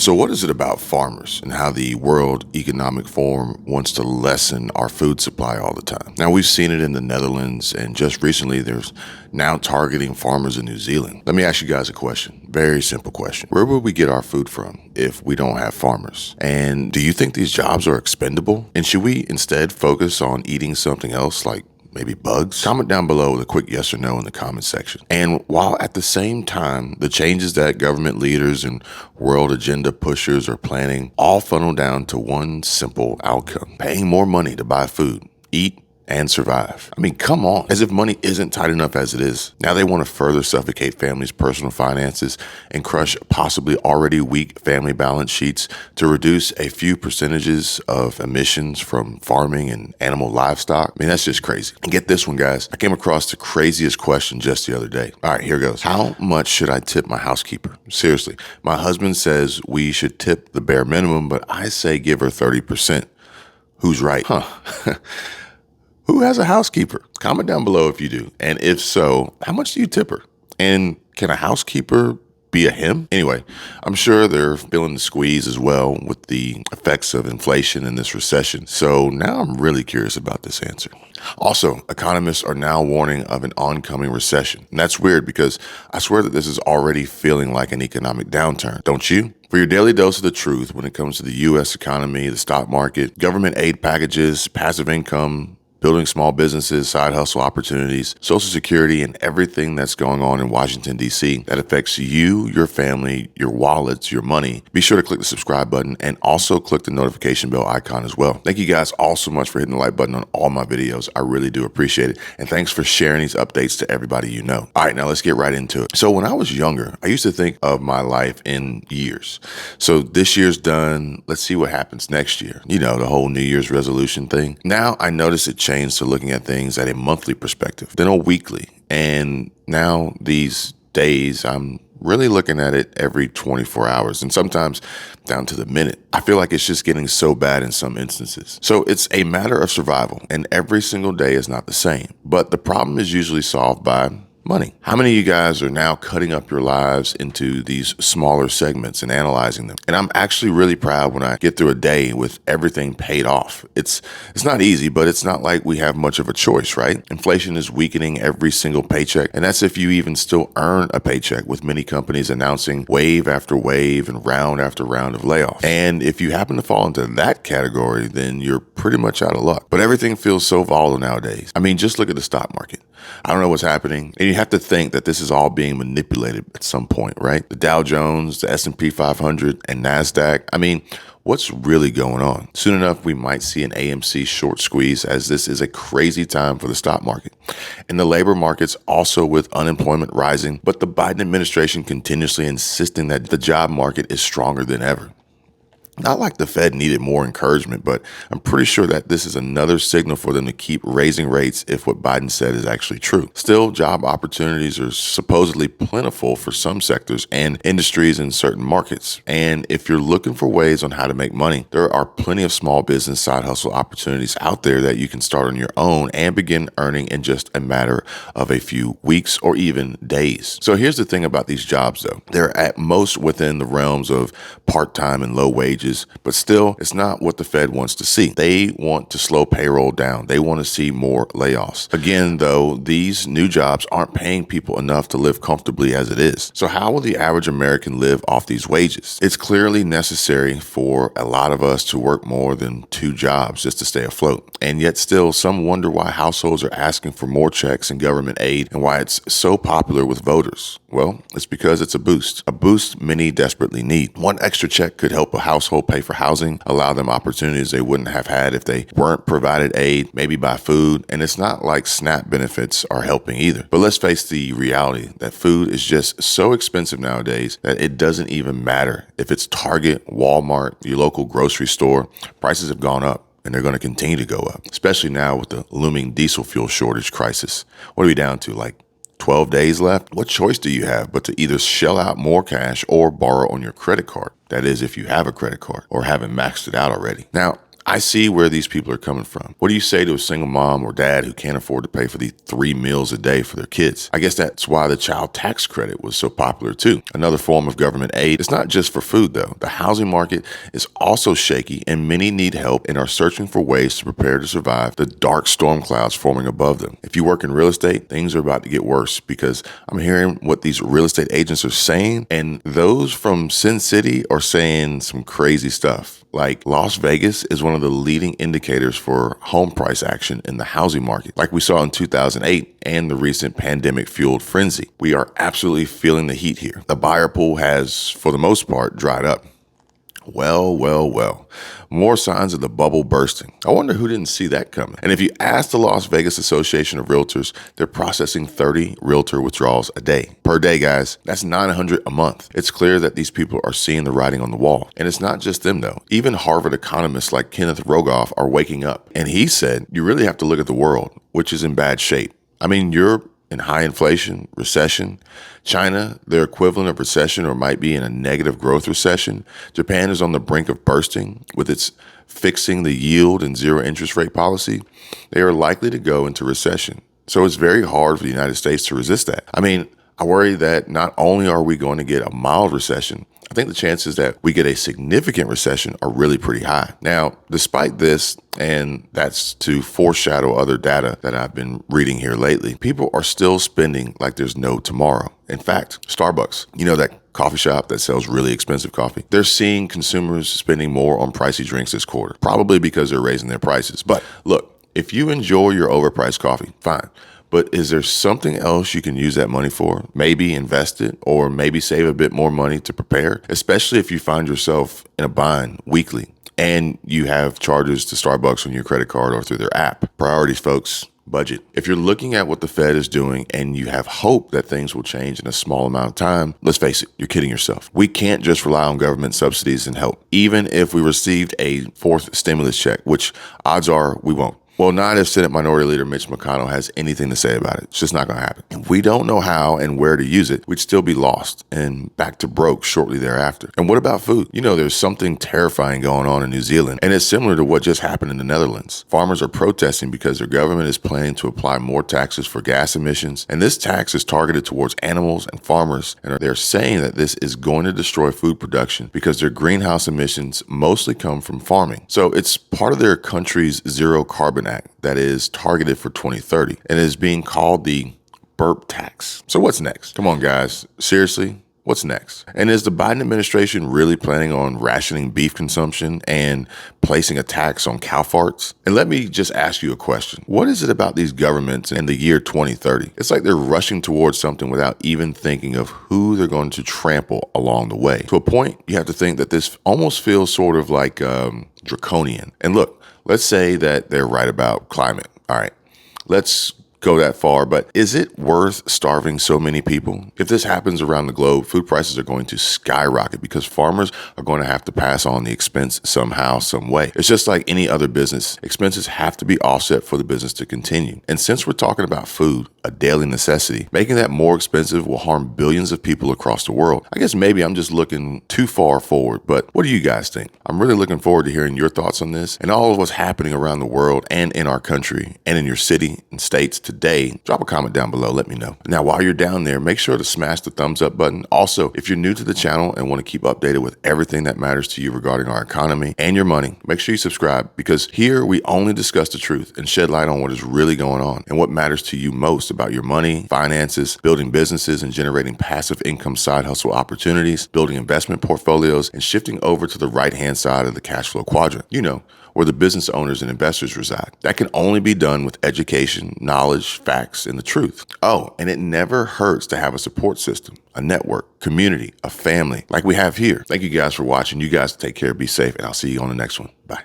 So what is it about farmers and how the World Economic Forum wants to lessen our food supply all the time? Now, we've seen it in the Netherlands, and just recently there's now targeting farmers in New Zealand. Let me ask you guys a question. Very simple question. Where would we get our food from if we don't have farmers? And do you think these jobs are expendable? And should we instead focus on eating something else like maybe bugs? Comment down below with a quick yes or no in the comment section. And while at the same time, the changes that government leaders and world agenda pushers are planning all funnel down to one simple outcome: paying more money to buy food, eat, and survive. I mean, come on. As if money isn't tight enough as it is. Now they want to further suffocate families' personal finances and crush possibly already weak family balance sheets to reduce a few percentages of emissions from farming and animal livestock. I mean, that's just crazy. And get this one, guys. I came across the craziest question just the other day. All right, here goes. How much should I tip my housekeeper? Seriously. My husband says we should tip the bare minimum, but I say give her 30%. Who's right? Huh. Who has a housekeeper? Comment down below if you do. And if so, how much do you tip her? And can a housekeeper be a him? Anyway, I'm sure they're feeling the squeeze as well with the effects of inflation in this recession. So now I'm really curious about this answer. Also, economists are now warning of an oncoming recession. And that's weird because I swear that this is already feeling like an economic downturn, don't you? For your daily dose of the truth when it comes to the U.S. economy, the stock market, government aid packages, passive income, building small businesses, side hustle opportunities, Social Security, and everything that's going on in Washington, D.C. that affects you, your family, your wallets, your money, be sure to click the subscribe button and also click the notification bell icon as well. Thank you guys all so much for hitting the like button on all my videos. I really do appreciate it. And thanks for sharing these updates to everybody you know. All right, now let's get right into it. So when I was younger, I used to think of my life in years. So this year's done. Let's see what happens next year. You know, the whole New Year's resolution thing. Now I notice it changed to looking at things at a monthly perspective, then a weekly. And now these days, I'm really looking at it every 24 hours and sometimes down to the minute. I feel like it's just getting so bad in some instances. So it's a matter of survival, and every single day is not the same. But the problem is usually solved by money. How many of you guys are now cutting up your lives into these smaller segments and analyzing them? And I'm actually really proud when I get through a day with everything paid off. It's not easy, but it's not like we have much of a choice, right? Inflation is weakening every single paycheck, and that's if you even still earn a paycheck, with many companies announcing wave after wave and round after round of layoffs. And if you happen to fall into that category, then you're pretty much out of luck. But everything feels so volatile nowadays. I mean, just look at the stock market. I don't know what's happening. And you have to think that this is all being manipulated at some point, right? The Dow Jones, the S&P 500, and NASDAQ. I mean, what's really going on? Soon enough, we might see an AMC short squeeze, as this is a crazy time for the stock market. And the labor markets also, with unemployment rising, but the Biden administration continuously insisting that the job market is stronger than ever. Not like the Fed needed more encouragement, but I'm pretty sure that this is another signal for them to keep raising rates if what Biden said is actually true. Still, job opportunities are supposedly plentiful for some sectors and industries in certain markets. And if you're looking for ways on how to make money, there are plenty of small business side hustle opportunities out there that you can start on your own and begin earning in just a matter of a few weeks or even days. So here's the thing about these jobs, though. They're at most within the realms of part-time and low wages, but still, it's not what the Fed wants to see. They want to slow payroll down. They want to see more layoffs. Again, though, these new jobs aren't paying people enough to live comfortably as it is. So how will the average American live off these wages? It's clearly necessary for a lot of us to work more than 2 jobs just to stay afloat. And yet still, some wonder why households are asking for more checks and government aid and why it's so popular with voters. Well, it's because it's a boost many desperately need. One extra check could help a household pay for housing, allow them opportunities they wouldn't have had if they weren't provided aid, maybe buy food. And it's not like SNAP benefits are helping either. But let's face the reality that food is just so expensive nowadays that it doesn't even matter if it's Target, Walmart, your local grocery store. Prices have gone up, and they're going to continue to go up, especially now with the looming diesel fuel shortage crisis. What are we down to, like 12 days left? What choice do you have but to either shell out more cash or borrow on your credit card? That is, if you have a credit card or haven't maxed it out already. Now, I see where these people are coming from. What do you say to a single mom or dad who can't afford to pay for the 3 meals a day for their kids? I guess that's why the child tax credit was so popular too. Another form of government aid. It's not just for food though. The housing market is also shaky and many need help and are searching for ways to prepare to survive the dark storm clouds forming above them. If you work in real estate, things are about to get worse because I'm hearing what these real estate agents are saying, and those from Sin City are saying some crazy stuff. Like Las Vegas is one of the leading indicators for home price action in the housing market, like we saw in 2008 and the recent pandemic-fueled frenzy. We are absolutely feeling the heat here. The buyer pool has, for the most part, dried up. Well. More signs of the bubble bursting. I wonder who didn't see that coming. And if you ask the Las Vegas Association of Realtors, they're processing 30 realtor withdrawals a day. Per day, guys. That's 900 a month. It's clear that these people are seeing the writing on the wall. And it's not just them, though. Even Harvard economists like Kenneth Rogoff are waking up. And he said, you really have to look at the world, which is in bad shape. I mean, Europe in high inflation, recession. China, their equivalent of recession or might be in a negative growth recession. Japan is on the brink of bursting with its fixing the yield and zero interest rate policy. They are likely to go into recession. So it's very hard for the United States to resist that. I mean, I worry that not only are we going to get a mild recession, I think the chances that we get a significant recession are really pretty high. Now, despite this, and that's to foreshadow other data that I've been reading here lately, people are still spending like there's no tomorrow. In fact, Starbucks, that coffee shop that sells really expensive coffee, they're seeing consumers spending more on pricey drinks this quarter, probably because they're raising their prices. But look, if you enjoy your overpriced coffee, fine. But is there something else you can use that money for? Maybe invest it or maybe save a bit more money to prepare, especially if you find yourself in a bind weekly and you have charges to Starbucks on your credit card or through their app. Priorities, folks. Budget. If you're looking at what the Fed is doing and you have hope that things will change in a small amount of time, let's face it, you're kidding yourself. We can't just rely on government subsidies and help, even if we received a fourth stimulus check, which odds are we won't. Well, not if Senate Minority Leader Mitch McConnell has anything to say about it. It's just not going to happen. If we don't know how and where to use it, we'd still be lost and back to broke shortly thereafter. And what about food? There's something terrifying going on in New Zealand, and it's similar to what just happened in the Netherlands. Farmers are protesting because their government is planning to apply more taxes for gas emissions, and this tax is targeted towards animals and farmers, and they're saying that this is going to destroy food production because their greenhouse emissions mostly come from farming. So it's part of their country's zero carbon act that is targeted for 2030 and is being called the burp tax. So what's next? Come on, guys. Seriously, what's next? And is the Biden administration really planning on rationing beef consumption and placing a tax on cow farts? And let me just ask you a question. What is it about these governments in the year 2030? It's like they're rushing towards something without even thinking of who they're going to trample along the way. To a point, you have to think that this almost feels sort of like draconian. And look, let's say that they're right about climate. All right, let's go that far, but is it worth starving so many people? If this happens around the globe, food prices are going to skyrocket because farmers are going to have to pass on the expense somehow, some way. It's just like any other business. Expenses have to be offset for the business to continue. And since we're talking about food, a daily necessity, making that more expensive will harm billions of people across the world. I guess maybe I'm just looking too far forward, but what do you guys think? I'm really looking forward to hearing your thoughts on this and all of what's happening around the world and in our country and in your city and states today. Drop a comment down below. Let me know. Now, while you're down there, make sure to smash the thumbs up button. Also, if you're new to the channel and want to keep updated with everything that matters to you regarding our economy and your money, make sure you subscribe because here we only discuss the truth and shed light on what is really going on and what matters to you most about your money, finances, building businesses and generating passive income side hustle opportunities, building investment portfolios, and shifting over to the right-hand side of the cash flow quadrant, where the business owners and investors reside. That can only be done with education, knowledge, facts, and the truth. Oh, and it never hurts to have a support system, a network, community, a family like we have here. Thank you guys for watching. You guys take care, be safe, and I'll see you on the next one. Bye.